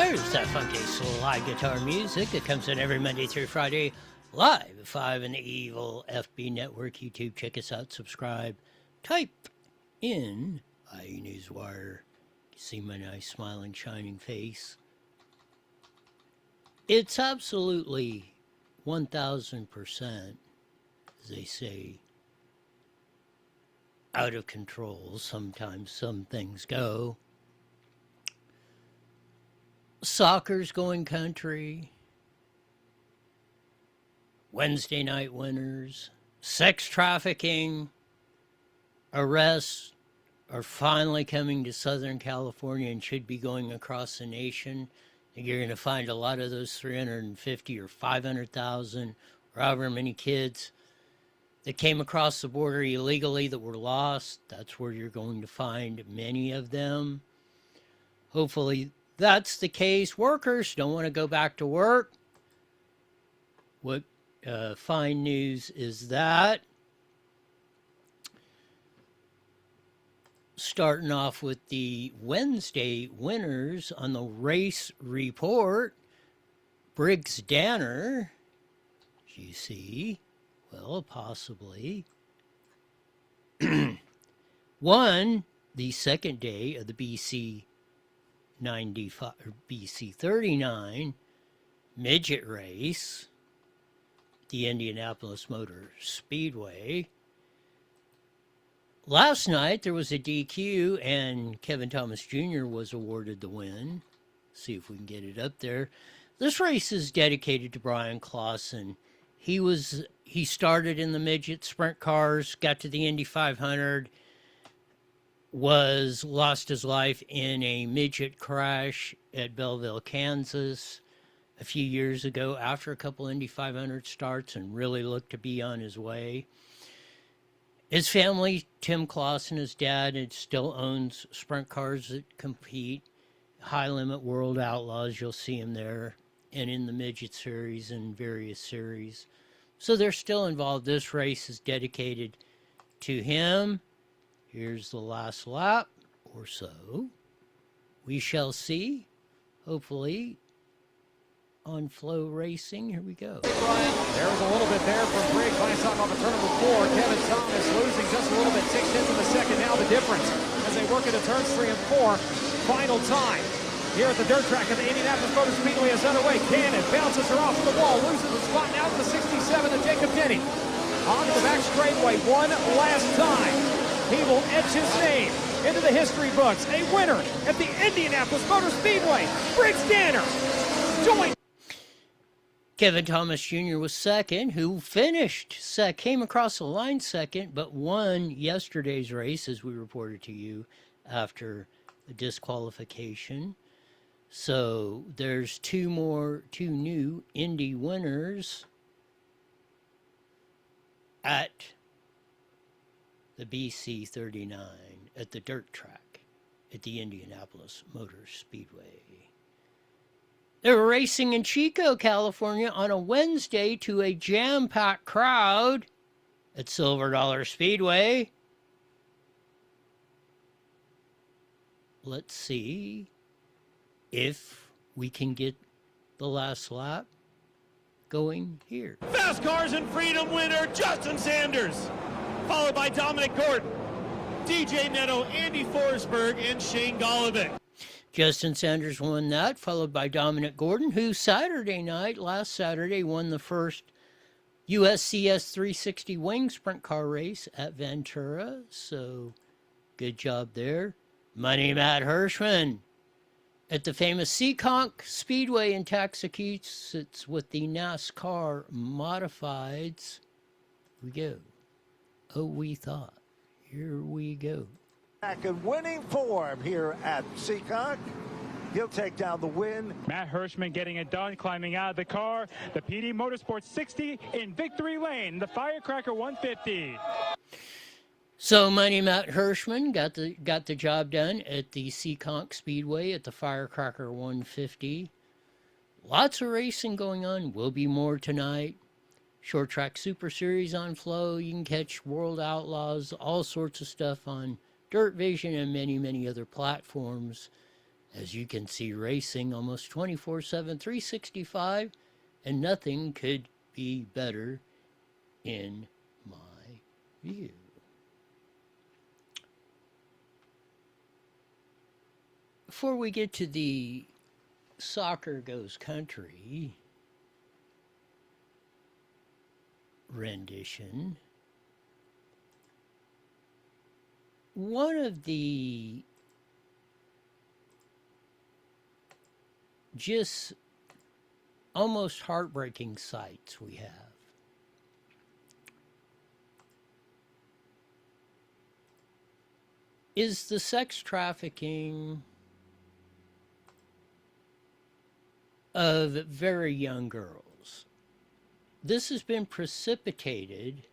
There's that funky slide guitar music that comes in every Monday through Friday, live at 5 in the Evil FB Network YouTube. Check us out, subscribe, type in IE Newswire. See my nice smiling, shining face. It's absolutely 1,000%, as they say, out of control. Sometimes some things go. Soccer's going country. Wednesday night winners. Sex trafficking arrests are finally coming to Southern California and should be going across the nation. And you're going to find a lot of those 350 or 500,000 or however many kids that came across the border illegally that were lost. That's where you're going to find many of them. Hopefully that's the case. Workers don't want to go back to work. What fine news is that? Starting off with the Wednesday winners on the race report. Briggs Danner, you see, well, possibly, won the second day of the BC 95 or BC 39 midget race, the Indianapolis Motor Speedway. Last night there was a DQ and Kevin Thomas Jr. was awarded the win. See if we can get it up there. This race is dedicated to Brian Clausen. He started in the midget sprint cars, got to the Indy 500, lost his life in a midget crash at Belleville, Kansas a few years ago after a couple Indy 500 starts and really looked to be on his way. His family, Tim Clausen, his dad, still owns sprint cars that compete. High Limit World Outlaws, you'll see him there, and in the midget series and various series. So they're still involved. This race is dedicated to him. Here's the last lap or so. We shall see, hopefully, on Flow Racing. Here we go. There's a little bit there from Briggs. Last time off of turn number 4. Kevin Thomas losing just a little bit. 6/10 of a second now the difference as they work into turns 3 and 4. Final time here at the dirt track of the Indianapolis Motor Speedway is underway. Cannon bounces her off the wall. Loses the spot now to the 67 of Jacob Denny. Onto the back straightaway one last time. He will etch his name into the history books. A winner at the Indianapolis Motor Speedway. Briggs Danner joined. Kevin Thomas Jr. was second, who came across the line second, but won yesterday's race, as we reported to you, after the disqualification. So there's two new Indy winners at the BC 39 at the dirt track at the Indianapolis Motor Speedway. They were racing in Chico, California on a Wednesday to a jam-packed crowd at Silver Dollar Speedway. Let's see if we can get the last lap going here. Fast Cars and Freedom winner Justin Sanders, followed by Dominic Gordon, DJ Netto, Andy Forsberg, and Shane Golovic. Justin Sanders won that, followed by Dominic Gordon, who last Saturday, won the first USCS 360 wing sprint car race at Ventura. So, good job there. Money Matt Hirschman at the famous Seekonk Speedway in Taxaqueets. It's with the NASCAR Modifieds. Here we go. Oh, we thought. Here we go. Back in winning form here at Seekonk. He'll take down the win. Matt Hirschman getting it done, climbing out of the car. The PD Motorsports 60 in victory lane. The Firecracker 150. So Money Matt Hirschman got the job done at the Seekonk Speedway at the Firecracker 150. Lots of racing going on. Will be more tonight. Short Track Super Series on Flow. You can catch World Outlaws, all sorts of stuff on Dirt Vision and many, many other platforms. As you can see, racing almost 24/7, 365, and nothing could be better in my view. Before we get to the Soccer Goes Country rendition, one of the just almost heartbreaking sights we have is the sex trafficking of very young girls. This has been precipitated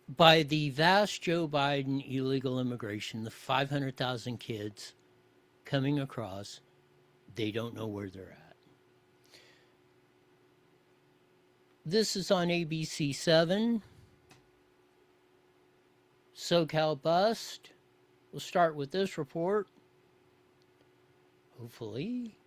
by the vast Joe Biden illegal immigration, the 500,000 kids coming across. They don't know where they're at. This is on ABC 7. SOCAL bust. We'll start with this report. Hopefully,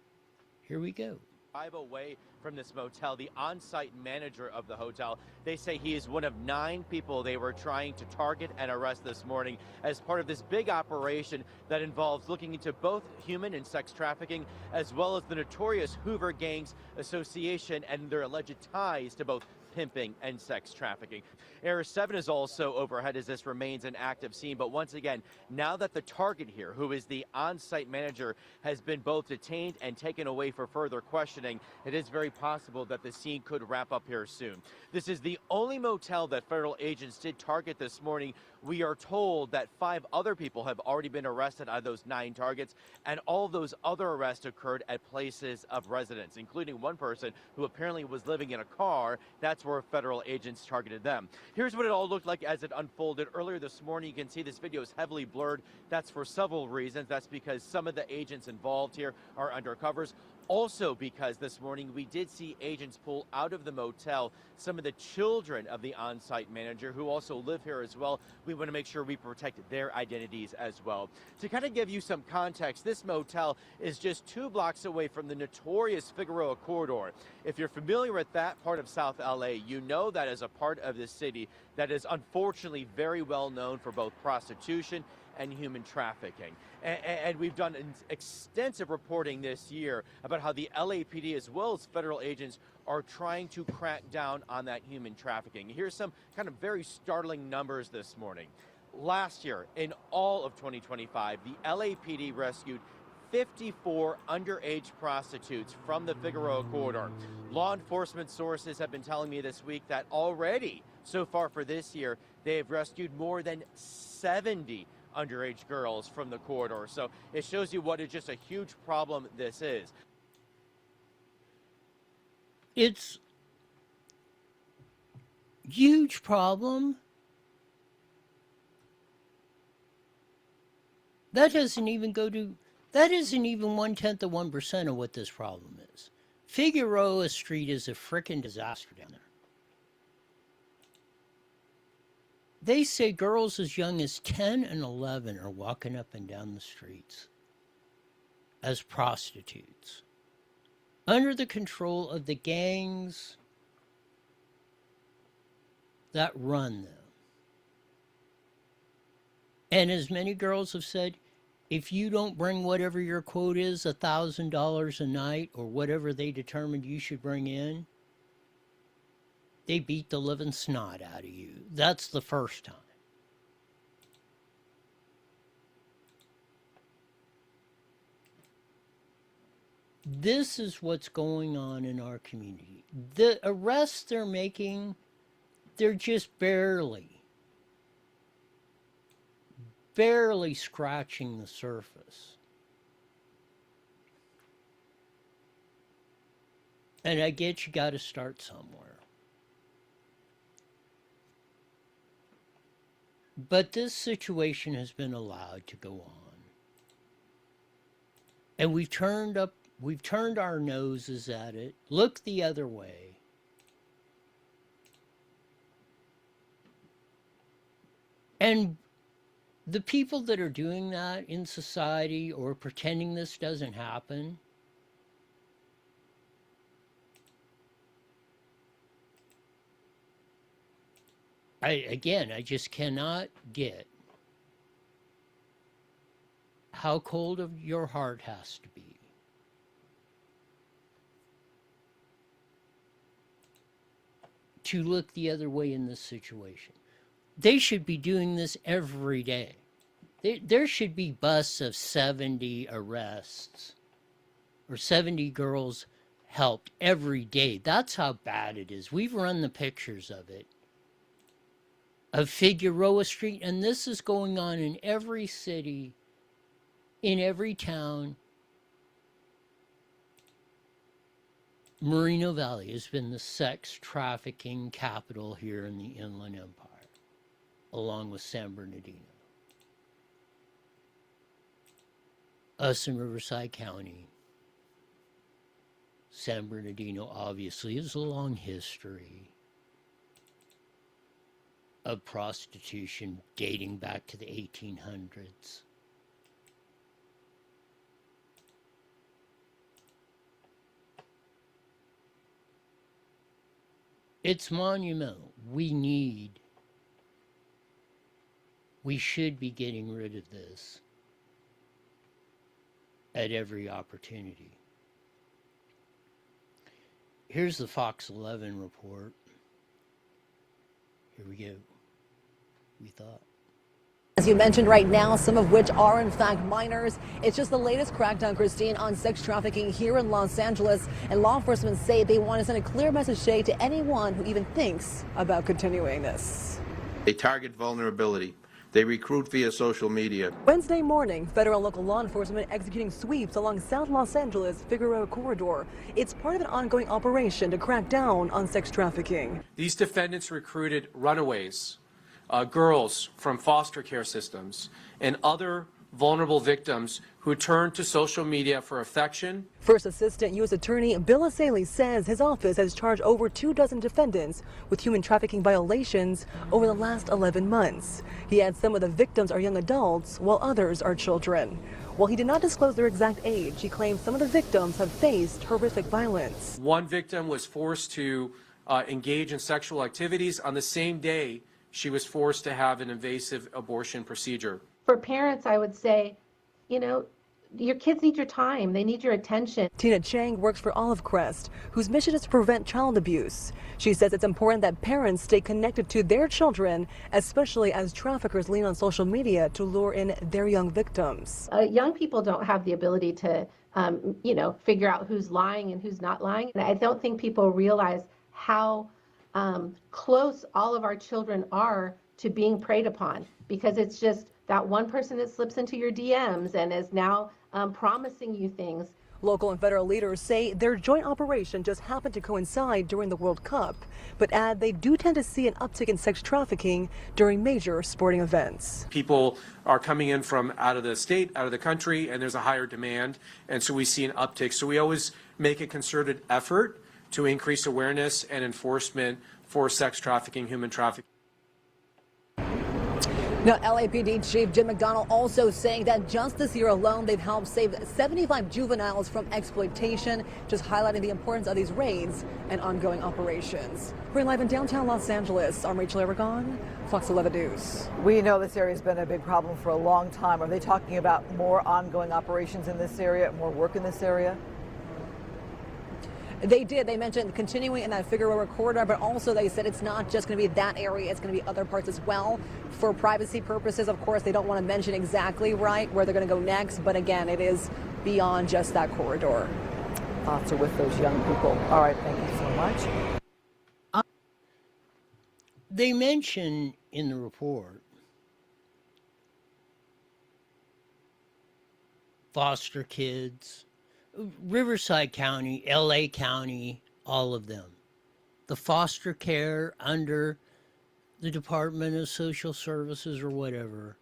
here we go. Drive away from this motel, the on-site manager of the hotel, they say he is one of 9 people they were trying to target and arrest this morning as part of this big operation that involves looking into both human and sex trafficking, as well as the notorious Hoover Gangs Association and their alleged ties to both pimping and sex trafficking. Area 7 is also overhead as this remains an active scene. But once again, now that the target here, who is the on-site manager, has been both detained and taken away for further questioning, it is very possible that the scene could wrap up here soon. This is the only motel that federal agents did target this morning. We are told that 5 other people have already been arrested out of those 9 targets, and all of those other arrests occurred at places of residence, including one person who apparently was living in a car. That's where federal agents targeted them. Here's what it all looked like as it unfolded earlier this morning. You can see this video is heavily blurred. That's for several reasons. That's because some of the agents involved here are undercovers. Also because this morning we did see agents pull out of the motel some of the children of the on-site manager who also live here as well. We want to make sure we protect their identities as well. To kind of give you some context, this motel is just 2 blocks away from the notorious Figueroa corridor. If you're familiar with that part of South LA, you know that is a part of the city that is unfortunately very well known for both prostitution and human trafficking. And we've done extensive reporting this year about how the LAPD as well as federal agents are trying to crack down on that human trafficking. Here's some kind of very startling numbers this morning. Last year, in all of 2025, the LAPD rescued 54 underage prostitutes from the Figueroa corridor. Law enforcement sources have been telling me this week that already, so far for this year, they have rescued more than 70 underage girls from the corridor. So it shows you what is just a huge problem this is. It's huge problem. That isn't even 1/10 of 1% of what this problem is. Figueroa Street is a frickin' disaster down there. They say girls as young as 10 and 11 are walking up and down the streets as prostitutes under the control of the gangs that run them. And as many girls have said, if you don't bring whatever your quote is, $1,000 a night or whatever they determined you should bring in, they beat the living snot out of you. That's the first time. This is what's going on in our community. The arrests they're making, they're just barely scratching the surface. And I get you got to start somewhere. But this situation has been allowed to go on. And we've turned our noses at it. Look the other way. And the people that are doing that in society or pretending this doesn't happen, I just cannot get how cold of your heart has to be to look the other way in this situation. They should be doing this every day. There should be busts of 70 arrests or 70 girls helped every day. That's how bad it is. We've run the pictures of it, of Figueroa Street, and this is going on in every city, in every town. Moreno Valley has been the sex trafficking capital here in the Inland Empire, along with San Bernardino. Us in Riverside County. San Bernardino obviously has a long history of prostitution dating back to the 1800s. It's monumental. We should be getting rid of this at every opportunity. Here's the Fox 11 report. Here we go. We thought. As you mentioned right now, some of which are in fact minors. It's just the latest crackdown, Christine, on sex trafficking here in Los Angeles. And law enforcement say they want to send a clear message today to anyone who even thinks about continuing this. They target vulnerability. They recruit via social media. Wednesday morning, federal and local law enforcement executing sweeps along South Los Angeles Figueroa corridor. It's part of an ongoing operation to crack down on sex trafficking. These defendants recruited runaways, girls from foster care systems, and other vulnerable victims who turned to social media for affection. First Assistant U.S. Attorney Bill Asaley says his office has charged over 24 defendants with human trafficking violations over the last 11 months. He adds some of the victims are young adults, while others are children. While he did not disclose their exact age, he claims some of the victims have faced horrific violence. One victim was forced to engage in sexual activities on the same day she was forced to have an invasive abortion procedure. For parents, I would say, you know, your kids need your time. They need your attention. Tina Chang works for Olive Crest, whose mission is to prevent child abuse. She says it's important that parents stay connected to their children, especially as traffickers lean on social media to lure in their young victims. Young people don't have the ability to, figure out who's lying and who's not lying. And I don't think people realize how close all of our children are to being preyed upon, because it's just that one person that slips into your DMs and is now promising you things. Local and federal leaders say their joint operation just happened to coincide during the World Cup, but add they do tend to see an uptick in sex trafficking during major sporting events. People are coming in from out of the state, out of the country, and there's a higher demand, and so we see an uptick. So we always make a concerted effort to increase awareness and enforcement for sex trafficking, human trafficking. Now, LAPD Chief Jim McDonnell also saying that just this year alone, they've helped save 75 juveniles from exploitation, just highlighting the importance of these raids and ongoing operations. We're live in downtown Los Angeles. I'm Rachel Aragon, Fox 11 News. We know this area has been a big problem for a long time. Are they talking about more ongoing operations in this area, more work in this area? They did. They mentioned continuing in that Figueroa corridor, but also they said it's not just going to be that area. It's going to be other parts as well. For privacy purposes, of course, they don't want to mention exactly where they're going to go next. But again, it is beyond just that corridor. Thoughts are with those young people. All right. Thank you so much. They mention in the report foster kids, Riverside County, LA County, all of them. The foster care under the Department of Social Services or whatever.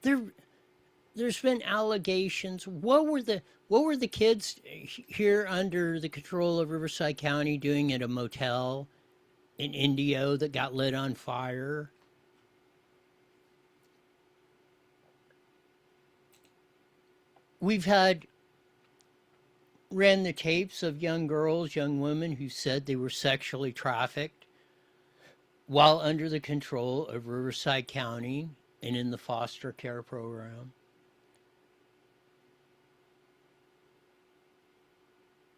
There's been allegations. What were the kids here under the control of Riverside County doing at a motel in Indio that got lit on fire? We've ran the tapes of young girls, young women who said they were sexually trafficked while under the control of Riverside County and in the foster care program.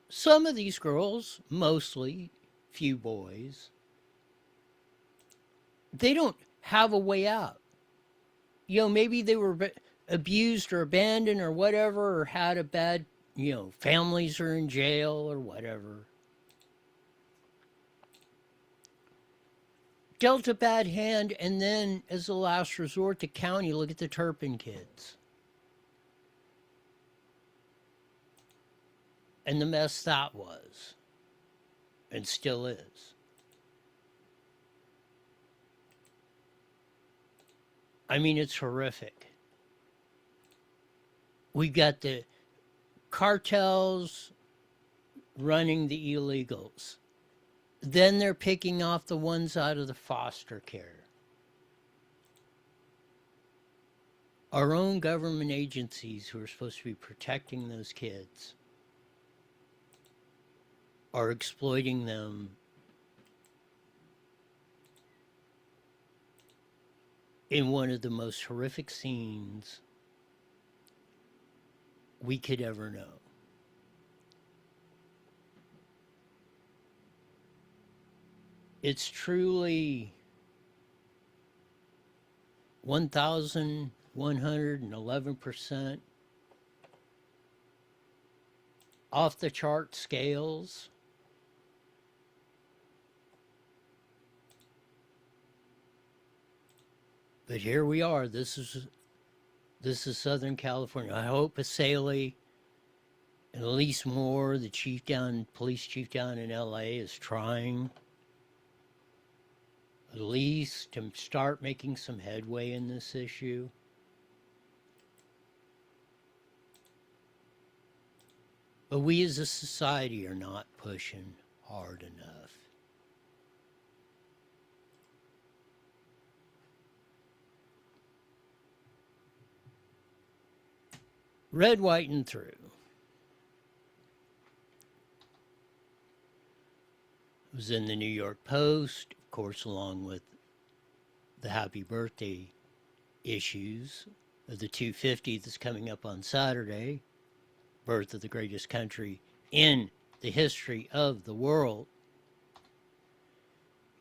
Some of these girls, mostly few boys, they don't have a way out. You know, maybe they were abused or abandoned or whatever, or had a bad, families are in jail or whatever. Dealt a bad hand, and then as a last resort, the county, look at the Turpin kids. And the mess that was, and still is. I mean, it's horrific. We got the cartels running the illegals. Then they're picking off the ones out of the foster care. Our own government agencies who are supposed to be protecting those kids are exploiting them in one of the most horrific scenes we could ever know. It's truly 1,111% off the chart scales. But here we are. This is Southern California. I hope Pasali and at least more, the police chief down in LA, is trying at least to start making some headway in this issue. But we as a society are not pushing hard enough. Red, white, and through. It was in the New York Post, of course, along with the happy birthday issues of the 250 that's coming up on Saturday, birth of the greatest country in the history of the world.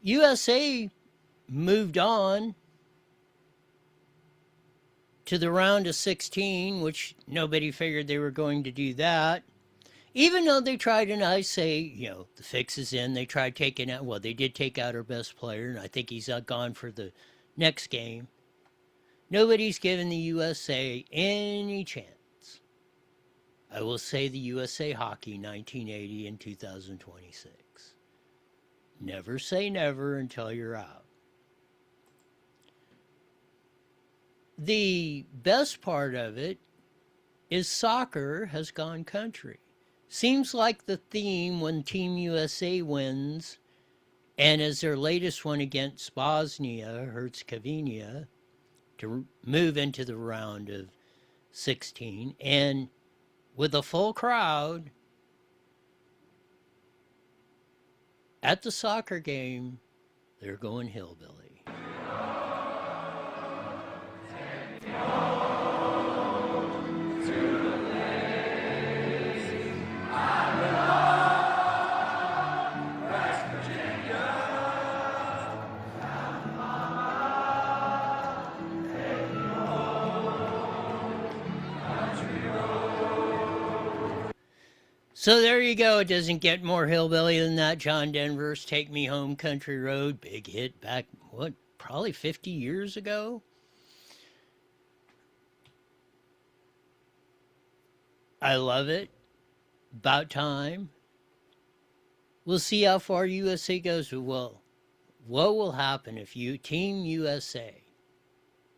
USA moved on to the round of 16, which nobody figured they were going to do that. Even though they tried, and I say, the fix is in, they tried taking out, well, they did take out our best player, and I think he's gone for the next game. Nobody's given the USA any chance. I will say the USA Hockey 1980 and 2026. Never say never until you're out. The best part of it is soccer has gone country. Seems like the theme when Team USA wins, and as their latest one against Bosnia-Herzegovina, to move into the round of 16, and with a full crowd at the soccer game, they're going hillbilly. So there you go. It doesn't get more hillbilly than that. John Denver's Take Me Home Country Road. Big hit back, probably 50 years ago? I love it. About time. We'll see how far USA goes. Well, what will happen if Team USA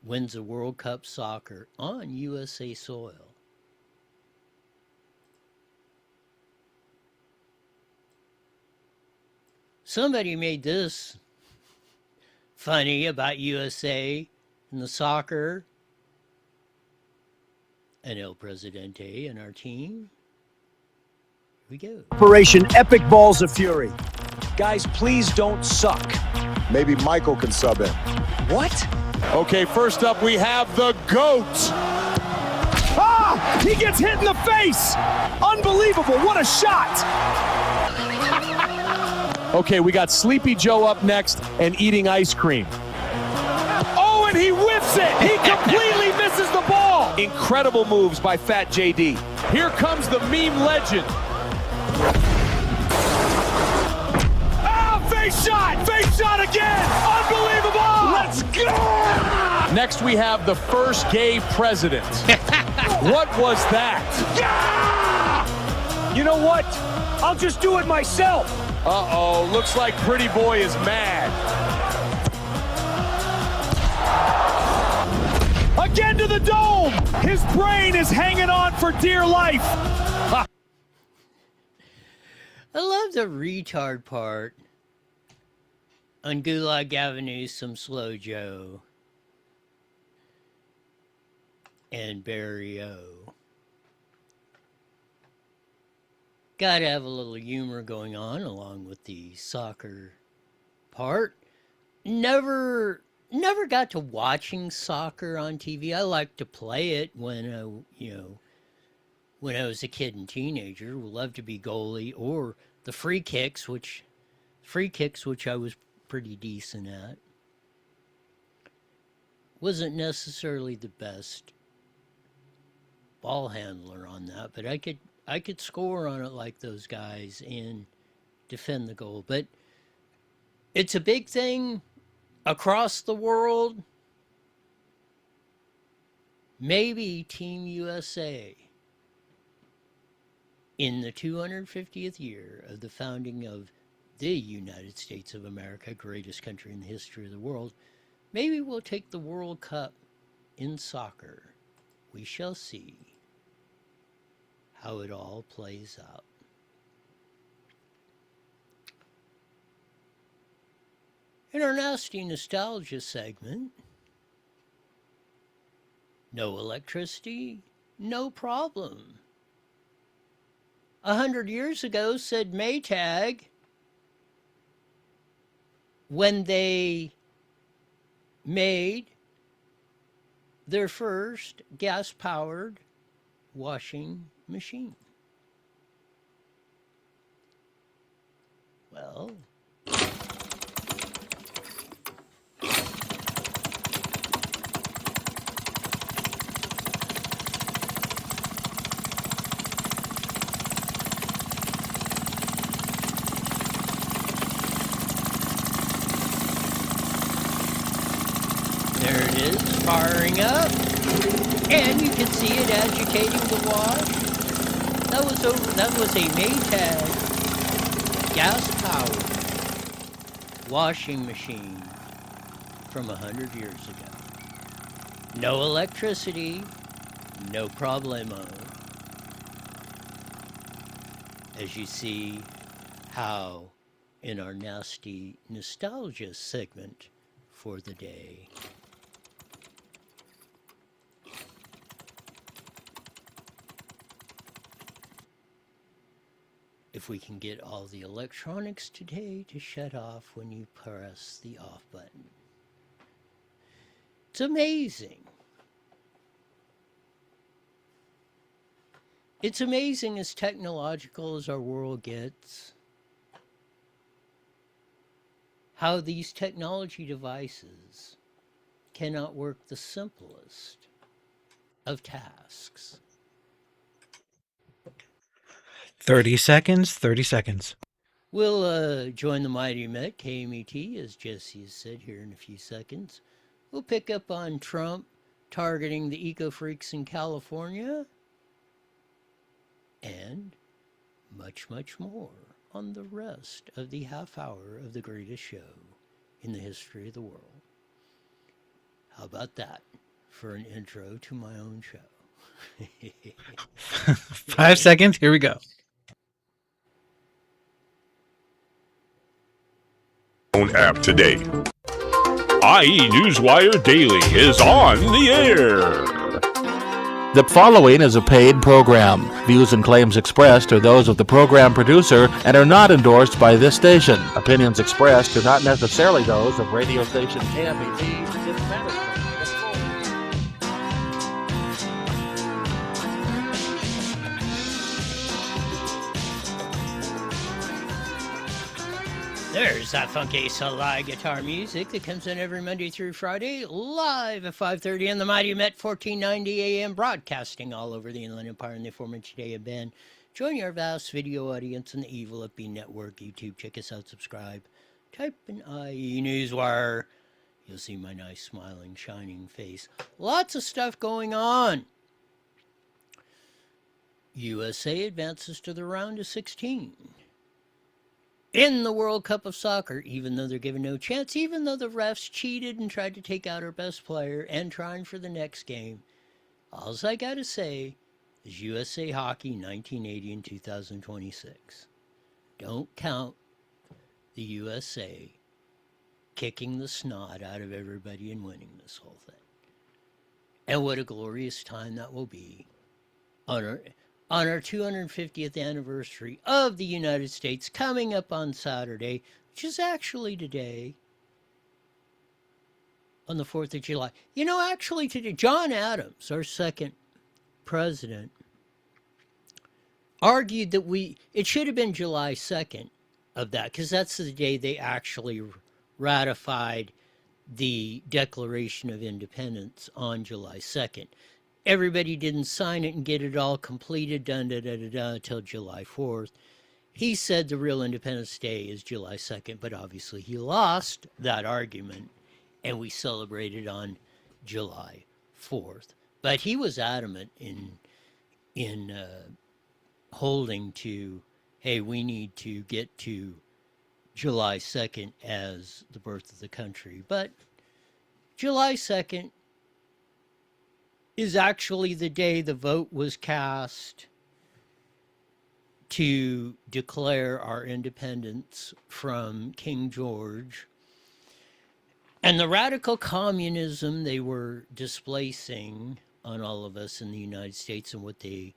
wins the World Cup soccer on USA soil? Somebody made this funny about USA and the soccer. and El Presidente and our team. Here we go. Operation Epic Balls of Fury. Guys, please don't suck. Maybe Michael can sub in. What? Okay, first up we have the GOAT. Ah! He gets hit in the face! Unbelievable, what a shot! Okay, we got Sleepy Joe up next and eating ice cream. Oh, and he whiffs it! He completely misses the ball! Incredible moves by Fat JD. Here comes the meme legend. Ah, face shot! Face shot again! Unbelievable! Let's go! Next we have the first gay president. What was that? Yeah! You know what? I'll just do it myself. Uh-oh, looks like Pretty Boy is mad. Again to the dome! His brain is hanging on for dear life. I love the retard part. On Gulag Avenue, some Slow Joe. And Barry O. Gotta have a little humor going on along with the soccer part. Never got to watching soccer on TV. I liked to play it when when I was a kid and teenager. Loved to be goalie or the free kicks, which I was pretty decent at. Wasn't necessarily the best ball handler on that, but I could score on it like those guys and defend the goal. But it's a big thing across the world. Maybe Team USA in the 250th year of the founding of the United States of America, greatest country in the history of the world, maybe we'll take the World Cup in soccer. We shall see how it all plays out. In our nasty nostalgia segment, no electricity, no problem. 100 years ago, said Maytag, when they made their first gas-powered washing machine. Well, there it is, firing up. And you can see it agitating the wash. That was a Maytag gas-powered washing machine from 100 years ago. No electricity, no problemo. As you see how in our nasty nostalgia segment for the day, if we can get all the electronics today to shut off when you press the off button. It's amazing. It's amazing as technological as our world gets, how these technology devices cannot work the simplest of tasks. 30 seconds, 30 seconds. We'll join the Mighty Met, KMET, as Jesse has said here in a few seconds. We'll pick up on Trump targeting the eco-freaks in California, and much, much more on the rest of the half hour of the greatest show in the history of the world. How about that for an intro to my own show? 5 seconds, here we go. App today. IE Newswire Daily is on the air. The following is a paid program. Views and claims expressed are those of the program producer and are not endorsed by this station. Opinions expressed are not necessarily those of radio station KMBZ, its management. There's that funky slide guitar music that comes in every Monday through Friday, live at 5:30 on the Mighty Met 1490 AM, broadcasting all over the Inland Empire and the aforementioned day of Ben. Join our vast video audience on the Evil FB Network, YouTube. Check us out, subscribe. Type in IE Newswire. You'll see my nice, smiling, shining face. Lots of stuff going on. USA advances to the round of 16. In the World Cup of Soccer, even though they're given no chance, even though the refs cheated and tried to take out our best player and trying for the next game, all I got to say is USA Hockey 1980 and 2026. Don't count the USA kicking the snot out of everybody and winning this whole thing. And what a glorious time that will be on our 250th anniversary of the United States, coming up on Saturday, which is actually today, on the 4th of July. You know, actually today, John Adams, our second president, argued that it should have been July 2nd of that, because that's the day they actually ratified the Declaration of Independence on July 2nd. Everybody didn't sign it and get it all completed, until July 4th. He said the real Independence Day is July 2nd, but obviously he lost that argument, and we celebrated on July 4th. But he was adamant in holding to, hey, we need to get to July 2nd as the birth of the country. But July 2nd is actually the day the vote was cast to declare our independence from King George. And the radical communism they were displacing on all of us in the United States and what they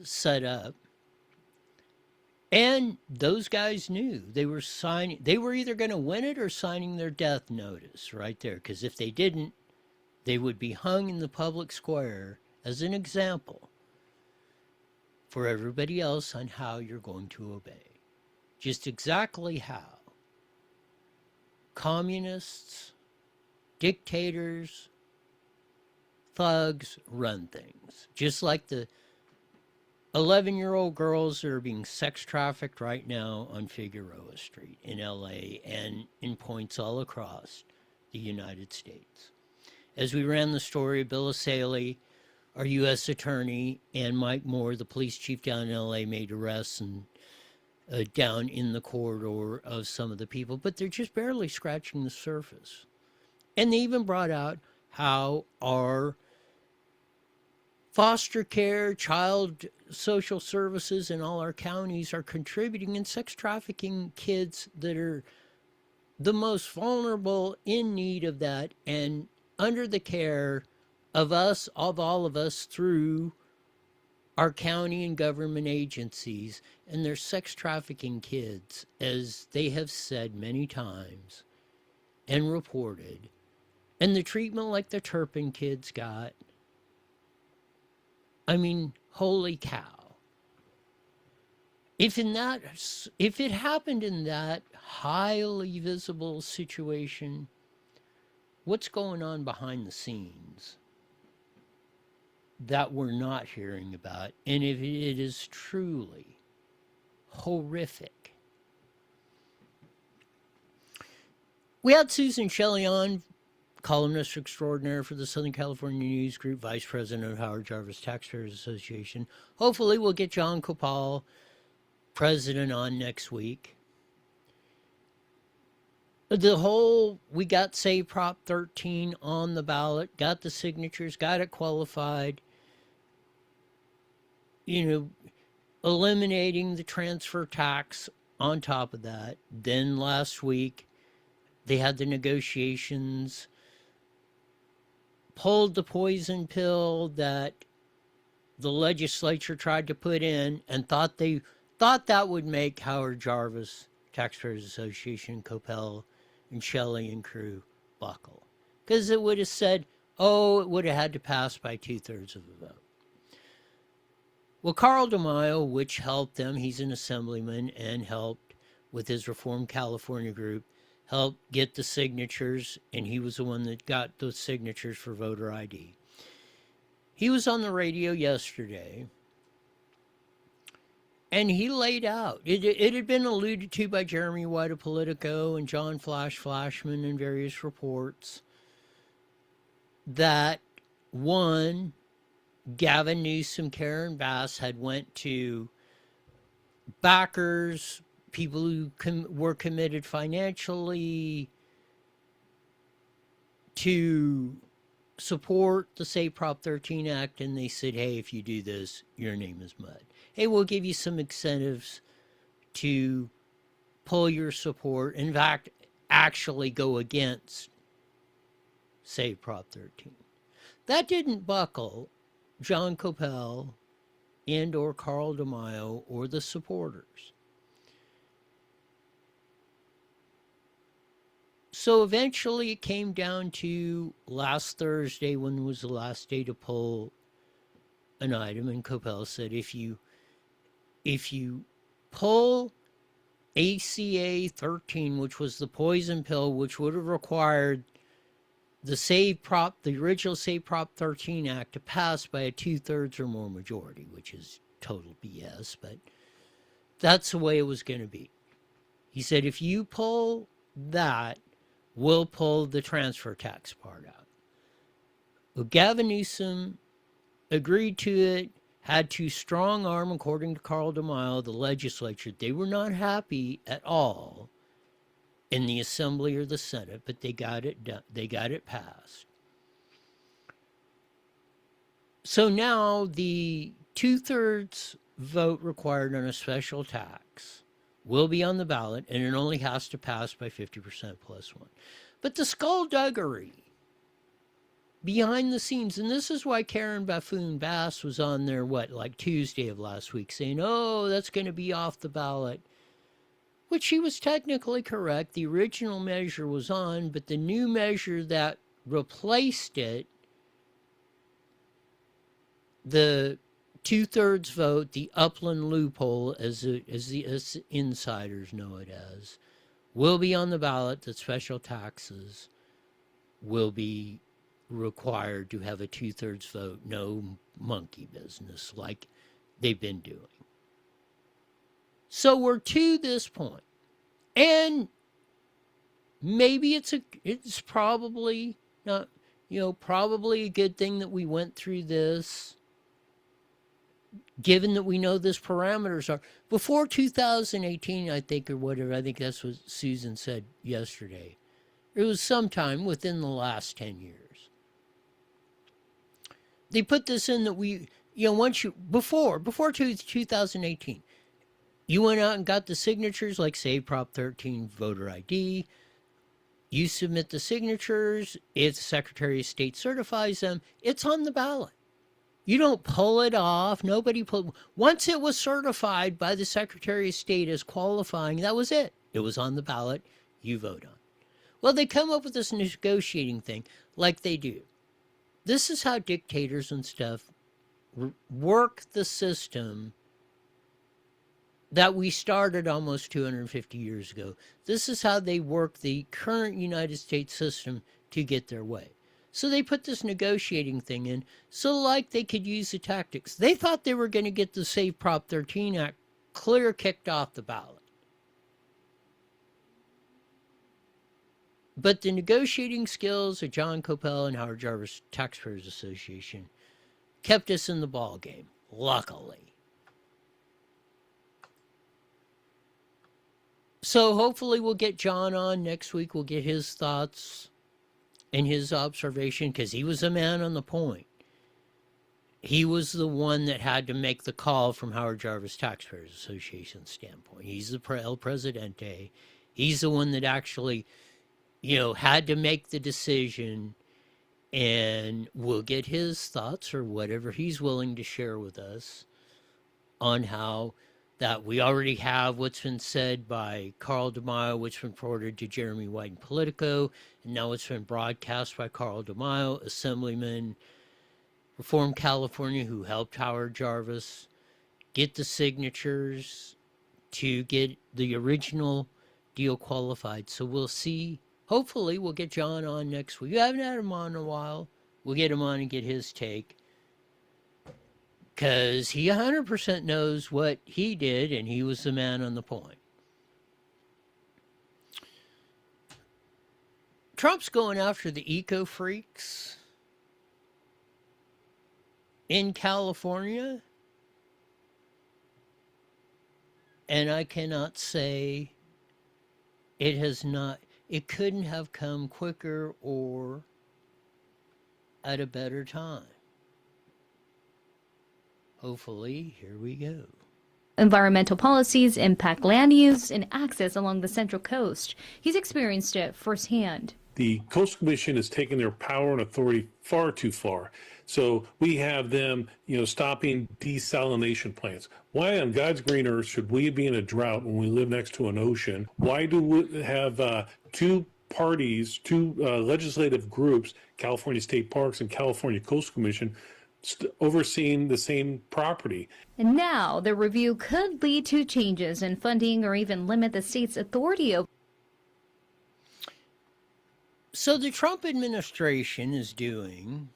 set up. And those guys knew they were either going to win it or signing their death notice right there. Because if they didn't, they would be hung in the public square as an example for everybody else on how you're going to obey. Just exactly how communists, dictators, thugs run things. Just like the 11-year-old girls that are being sex trafficked right now on Figueroa Street in LA and in points all across the United States. As we ran the story of Bill Asaley, our U.S. attorney, and Mike Moore, the police chief down in L.A., made arrests and down in the corridor of some of the people, but they're just barely scratching the surface. And they even brought out how our foster care, child social services in all our counties are contributing in sex trafficking kids that are the most vulnerable, in need of that, and under the care of us, of all of us, through our county and government agencies. And they're sex trafficking kids, as they have said many times and reported. And the treatment like the Turpin kids got, I mean, holy cow. If it happened in that highly visible situation, what's going on behind the scenes that we're not hearing about? And if it is truly horrific. We had Susan Shelley on, columnist extraordinaire for the Southern California News Group, vice president of Howard Jarvis Taxpayers Association. Hopefully we'll get John Copal, president, on next week. We got Save Prop 13 on the ballot, got the signatures, got it qualified, eliminating the transfer tax on top of that. Then last week, they had the negotiations pulled the poison pill that the legislature tried to put in and thought that would make Howard Jarvis, Taxpayers Association, Coppell, and Shelley and crew buckle. Because it would have said, oh, it would have had to pass by 2/3 of the vote. Well, Carl DeMaio, which helped them, he's an assemblyman and helped with his Reform California group, helped get the signatures, and he was the one that got those signatures for voter ID. He was on the radio yesterday, and he laid out, it had been alluded to by Jeremy White of Politico and John Flashman in various reports, that one, Gavin Newsom, Karen Bass had went to backers, people who were committed financially to support the Save Prop 13 Act, and they said, hey, if you do this, your name is mud. Hey, we'll give you some incentives to pull your support. In fact, actually go against Save Prop 13. That didn't buckle John Coppell and or Carl DeMaio or the supporters. So eventually it came down to last Thursday, when was the last day to pull an item, and Coppell said, if you pull ACA 13, which was the poison pill, which would have required the original Save Prop 13 Act to pass by a 2/3 or more majority, which is total BS, but that's the way it was going to be. He said, if you pull that, we'll pull the transfer tax part out. Well, Gavin Newsom agreed to it, had to strong arm, according to Carl DeMaio, the legislature. They were not happy at all in the Assembly or the Senate, but they got it done. They got it passed. So now the 2/3 vote required on a special tax will be on the ballot, and it only has to pass by 50% plus one. But the skullduggery behind the scenes, and this is why Karen Baffoon Bass was on there, like Tuesday of last week, saying, oh, that's going to be off the ballot, which she was technically correct. The original measure was on, but the new measure that replaced it, the 2/3 vote, the Upland loophole, as insiders know it as, will be on the ballot. That special taxes will be required to have a 2/3 vote. No monkey business like they've been doing. So we're to this point, and maybe it's probably not, probably a good thing that we went through this, given that we know this parameters are before 2018, I think, or whatever. I think that's what Susan said yesterday. It was sometime within the last 10 years. They put this in that before 2018, you went out and got the signatures, like Save Prop 13 voter ID. You submit the signatures. If the Secretary of State certifies them, it's on the ballot. You don't pull it off. Once it was certified by the Secretary of State as qualifying, that was it. It was on the ballot. You vote on it. Well, they come up with this negotiating thing like they do. This is how dictators and stuff work the system that we started almost 250 years ago. This is how they work the current United States system to get their way. So they put this negotiating thing in, so like they could use the tactics. They thought they were going to get the Save Prop 13 Act clear kicked off the ballot. But the negotiating skills of John Coppell and Howard Jarvis Taxpayers Association kept us in the ball game, luckily. So hopefully we'll get John on next week. We'll get his thoughts and his observation, because he was a man on the point. He was the one that had to make the call from Howard Jarvis Taxpayers Association standpoint. He's the El Presidente. He's the one that actually, had to make the decision. And we'll get his thoughts or whatever he's willing to share with us on how that we already have what's been said by Carl DeMaio, which been forwarded to Jeremy White and Politico, and now it's been broadcast by Carl DeMaio, Assemblyman, Reform California, who helped Howard Jarvis get the signatures to get the original deal qualified. So we'll see. Hopefully we'll get John on next week. We haven't had him on in a while. We'll get him on and get his take. Because he 100% knows what he did, and he was the man on the point. Trump's going after the eco-freaks in California. And I cannot say it couldn't have come quicker or at a better time. Hopefully, here we go. Environmental policies impact land use and access along the Central Coast. He's experienced it firsthand. The Coastal Commission has taken their power and authority far too far. So we have them, stopping desalination plants. Why on God's green earth should we be in a drought when we live next to an ocean? Why do we have two legislative groups, California State Parks and California Coastal Commission, overseeing the same property? And now the review could lead to changes in funding or even limit the state's authority over. So the Trump administration is doing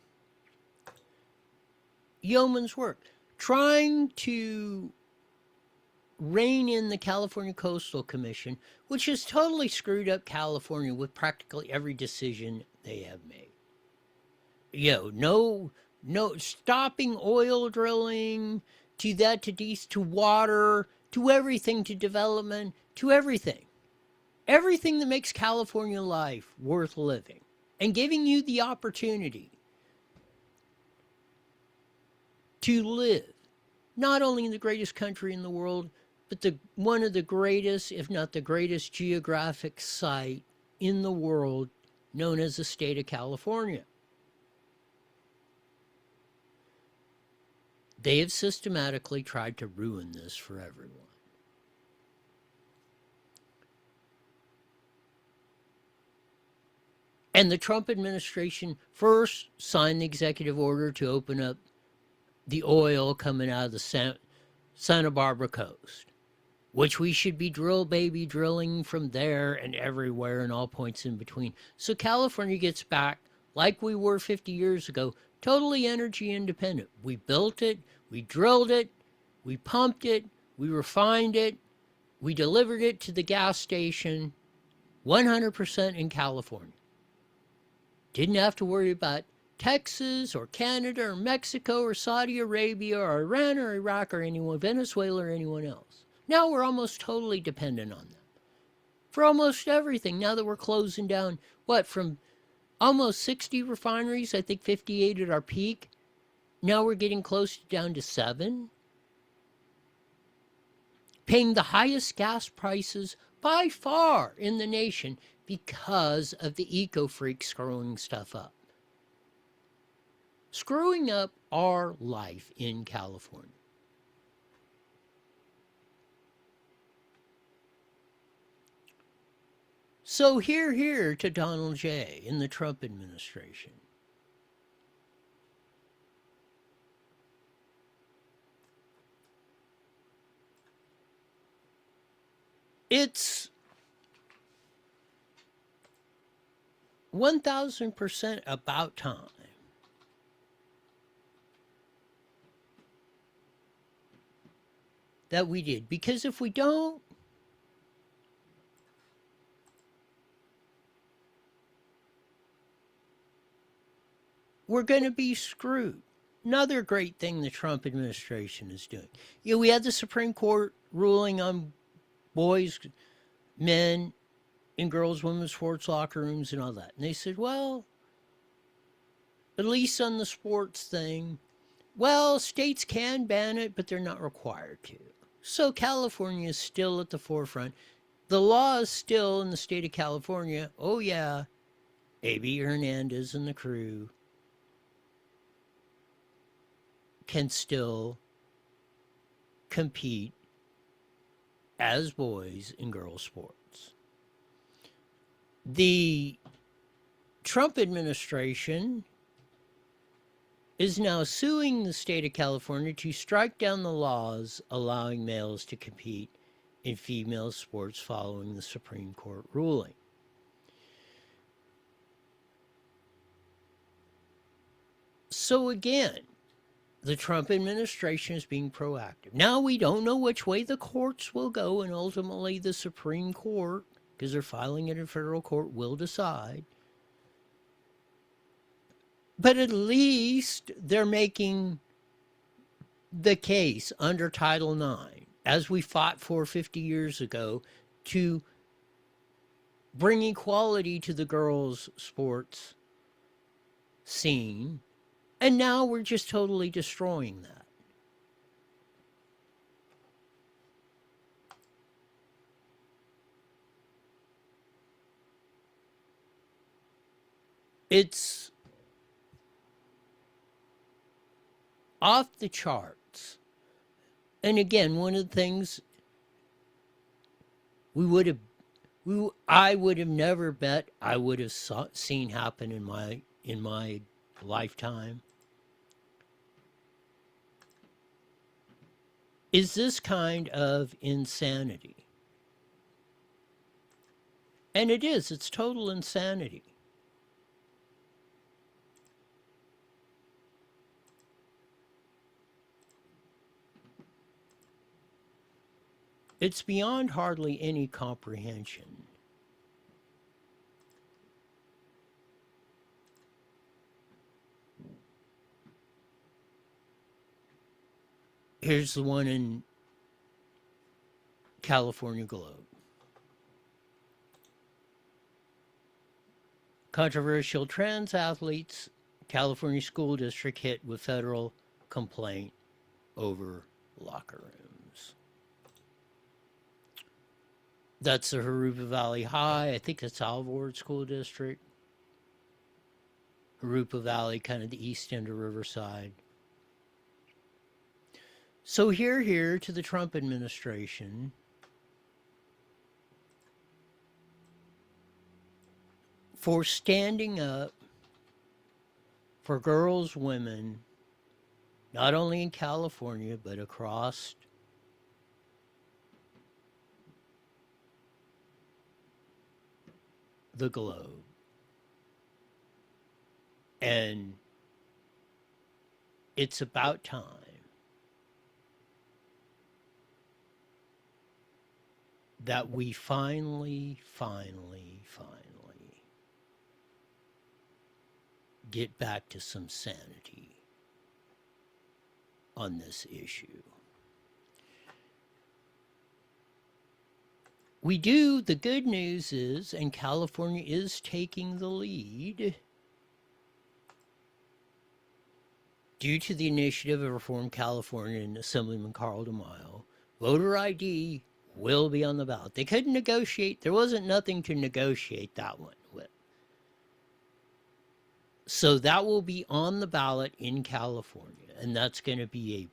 yeoman's work, trying to rein in the California Coastal Commission, which has totally screwed up California with practically every decision they have made. No, stopping oil drilling, to water, to everything, to development, to everything. Everything that makes California life worth living and giving you the opportunity to live, not only in the greatest country in the world, but one of the greatest, if not the greatest geographic site in the world, known as the state of California. They have systematically tried to ruin this for everyone. And the Trump administration first signed the executive order to open up the oil coming out of the Santa Barbara coast, which we should be drilling from there and everywhere and all points in between. So California gets back, like we were 50 years ago, totally energy independent. We built it, we drilled it, we pumped it, we refined it, we delivered it to the gas station, 100% in California. Didn't have to worry about Texas or Canada or Mexico or Saudi Arabia or Iran or Iraq or anyone, Venezuela or anyone else. Now we're almost totally dependent on them for almost everything. Now that we're closing down, from almost 60 refineries, I think 58 at our peak. Now we're getting close down to 7. Paying the highest gas prices by far in the nation because of the eco-freaks screwing stuff up. Screwing up our life in California. So here to Donald J. in the Trump administration. It's 1,000% about time that we did. Because if we don't, we're going to be screwed. Another great thing the Trump administration is doing. We had the Supreme Court ruling on boys, men, and girls, women's sports locker rooms and all that. And they said, well, at least on the sports thing, states can ban it, but they're not required to. So California is still at the forefront. The law is still in the state of California. Oh, yeah. A.B. Hernandez and the crew can still compete as boys in girls sports. The Trump administration is now suing the state of California to strike down the laws allowing males to compete in female sports following the Supreme Court ruling. So again, the Trump administration is being proactive. Now we don't know which way the courts will go, and ultimately the Supreme Court, because they're filing it in federal court, will decide. But at least they're making the case under Title IX, as we fought for 50 years ago, to bring equality to the girls' sports scene. And now we're just totally destroying that. It's off the charts. And again, one of the things I would have never bet I would have seen happen in my lifetime is this kind of insanity. And it is, it's total insanity. It's beyond hardly any comprehension. Here's the one in California Globe. Controversial trans athletes, California school district hit with federal complaint over locker rooms. That's the Harupa Valley High. I think it's Alvord School District. Harupa Valley, kind of the east end of Riverside. So here to the Trump administration for standing up for girls, women, not only in California, but across the globe. And it's about time that we finally get back to some sanity on this issue. We do. The good news is, and California is taking the lead due to the initiative of Reform California and Assemblyman Carl DeMaio, voter ID will be on the ballot. They couldn't negotiate. There wasn't nothing to negotiate that one with. So that will be on the ballot in California, and that's going to be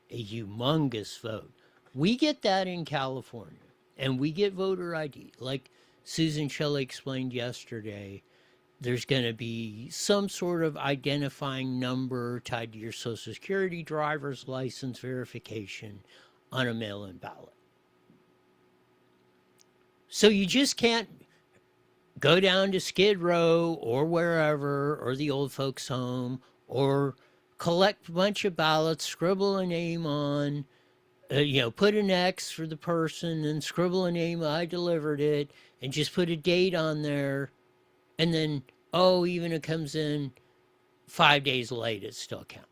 a humongous vote. We get that in California, and we get voter ID. Like Susan Shelley explained yesterday, there's going to be some sort of identifying number tied to your Social Security, driver's license verification on a mail-in ballot. So you just can't go down to Skid Row or wherever, or the old folks' home, or collect a bunch of ballots, scribble a name on, put an X for the person, and scribble a name, I delivered it, and just put a date on there, and then, even if it comes in 5 days late, it still counts.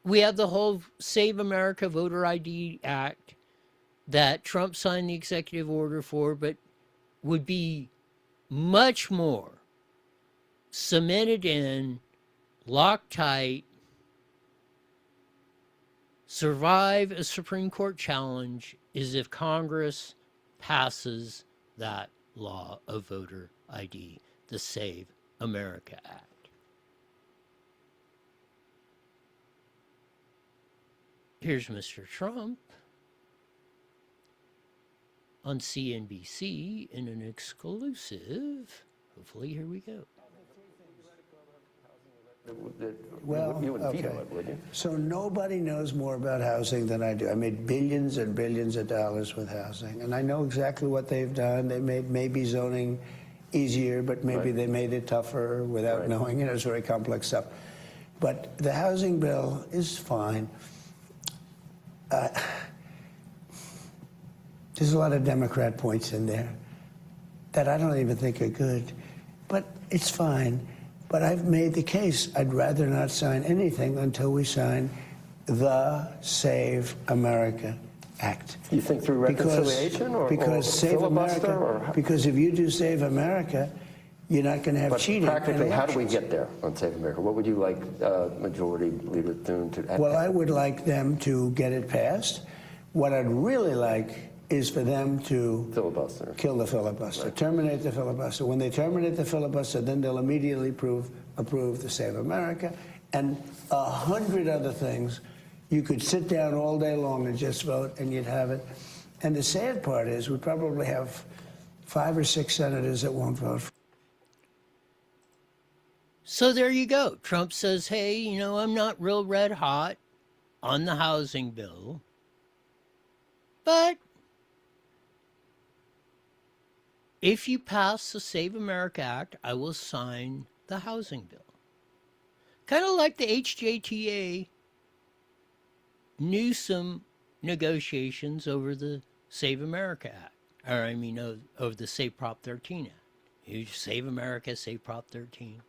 We have the whole Save America Voter ID Act that Trump signed the executive order for, but would be much more cemented in, locked tight, survive a Supreme Court challenge is if Congress passes that law of voter ID, the Save America Act. Here's Mr. Trump on CNBC in an exclusive. Hopefully, here we go. Well, you wouldn't veto it, would you? So nobody knows more about housing than I do. I made billions and billions of dollars with housing, and I know exactly what they've done. They made maybe zoning easier, but maybe they made it tougher without knowing. It's very complex stuff. But the housing bill is fine. There's a lot of Democrat points in there that I don't even think are good, but it's fine. But I've made the case I'd rather not sign anything until we sign the Save America Act. You think through reconciliation or Save filibuster? America, because if you do Save America, you're not going to have cheating. Practically, how do we get there on Save America? What would you like Majority Leader Thune to add? Well, I would like them to get it passed. What I'd really like is for them to filibuster, kill the filibuster, terminate the filibuster. When they terminate the filibuster, then they'll immediately approve the Save America and 100 other things. You could sit down all day long and just vote, and you'd have it. And the sad part is we probably have 5 or 6 senators that won't vote. So there you go. Trump says, hey, I'm not real red hot on the housing bill, but if you pass the Save America Act, I will sign the housing bill. Kind of like the HJTA Newsom negotiations over the Save America Act. Over the Save Prop 13 Act. You Save America, Save Prop 13.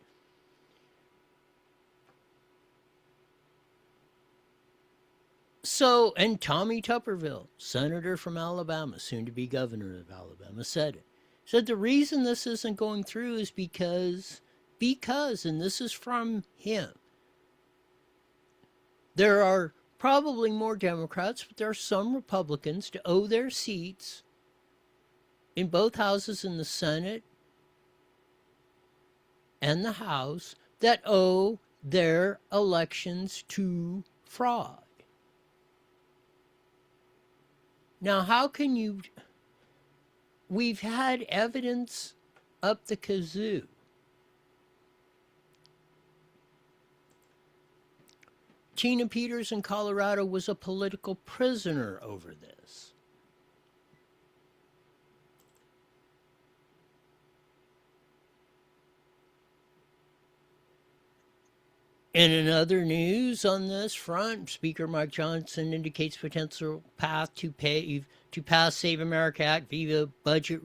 So, and Tommy Tuberville, senator from Alabama, soon to be governor of Alabama, said it. Said the reason this isn't going through is because, and this is from him, there are probably more Democrats, but there are some Republicans to owe their seats in both houses in the Senate and the House that owe their elections to fraud. Now, how can you... We've had evidence up the kazoo. Tina Peters in Colorado was a political prisoner over this. In other news on this front, Speaker Mike Johnson indicates potential path to pass Save America Act via budget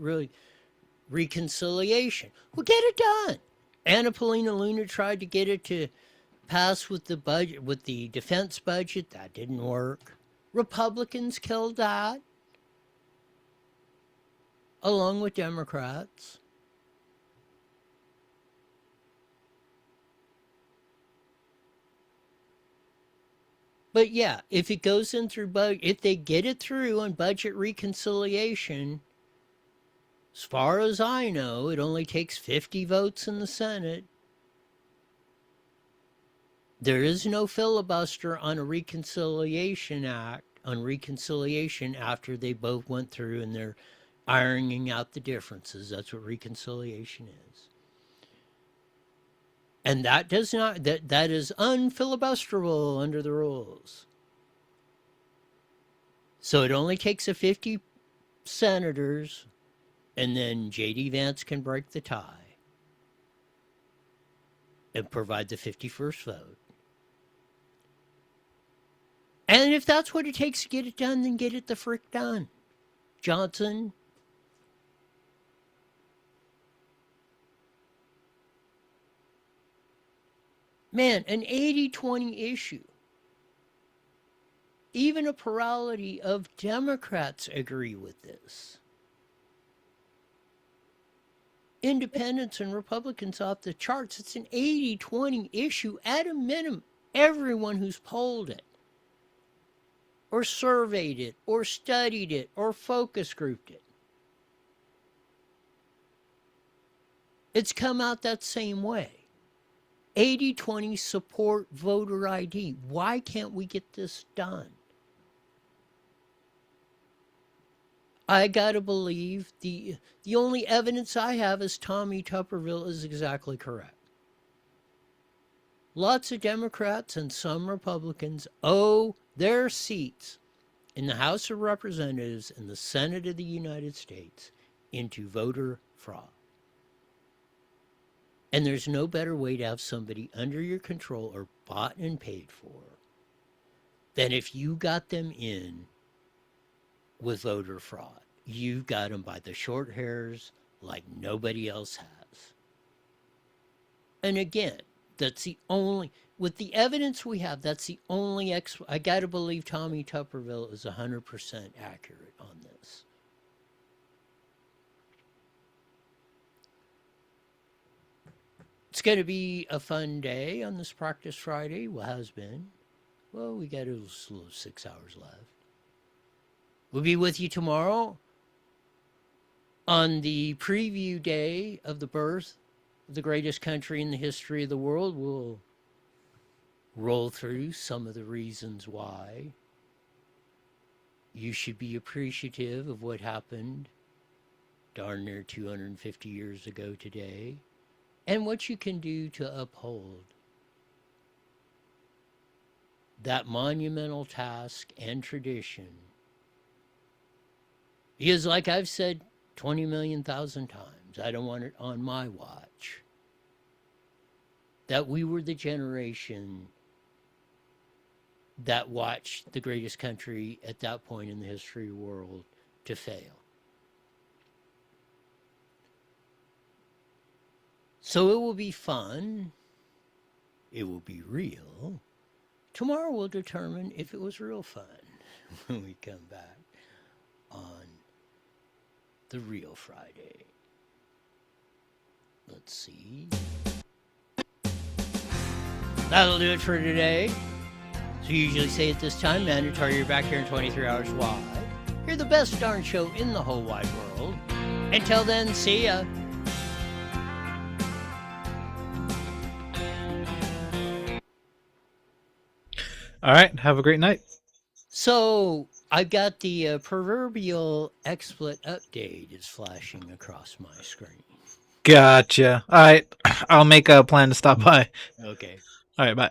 reconciliation. Well, get it done. Anna Paulina Luna tried to get it to pass with the budget, with the defense budget. That didn't work. Republicans killed that, along with Democrats. But yeah, if it goes in through if they get it through on budget reconciliation, as far as I know, it only takes 50 votes in the Senate. There is no filibuster on a reconciliation act, on reconciliation after they both went through and they're ironing out the differences. That's what reconciliation is. And that does not, that is unfilibusterable under the rules. So it only takes 50 senators, and then J.D. Vance can break the tie and provide the 51st vote. And if that's what it takes to get it done, then get it the frick done. Johnson. Man, an 80-20 issue. Even a plurality of Democrats agree with this. Independents and Republicans off the charts. It's an 80-20 issue at a minimum. Everyone who's polled it, or surveyed it, or studied it, or focus grouped it It's come out that same way. 80-20 support voter ID. Why can't we get this done? I gotta believe the only evidence I have is Tommy Tuberville is exactly correct. Lots of Democrats and some Republicans owe their seats in the House of Representatives and the Senate of the United States into voter fraud. And there's no better way to have somebody under your control or bought and paid for than if you got them in with voter fraud. You've got them by the short hairs like nobody else has. And again, that's the only, with the evidence we have, that's the only, I got to believe Tommy Tuberville is 100% accurate on this. It's going to be a fun day on this Practice Friday. Well, has been. Well, we got a little 6 hours left. We'll be with you tomorrow on the preview day of the birth of the greatest country in the history of the world. We'll roll through some of the reasons why you should be appreciative of what happened darn near 250 years ago today, and what you can do to uphold that monumental task and tradition. Because like I've said 20 million thousand times, I don't want it on my watch, that we were the generation that watched the greatest country at that point in the history of the world to fail. So it will be fun. It will be real. Tomorrow we'll determine if it was real fun when we come back on the Real Friday. Let's see. That'll do it for today. So you usually say at this time, mandatory, you're back here in 23 hours. Why? You're the best darn show in the whole wide world. Until then, see ya. All right. Have a great night. So I've got the proverbial XSplit update is flashing across my screen. Gotcha. All right. I'll make a plan to stop by. Okay. All right. Bye.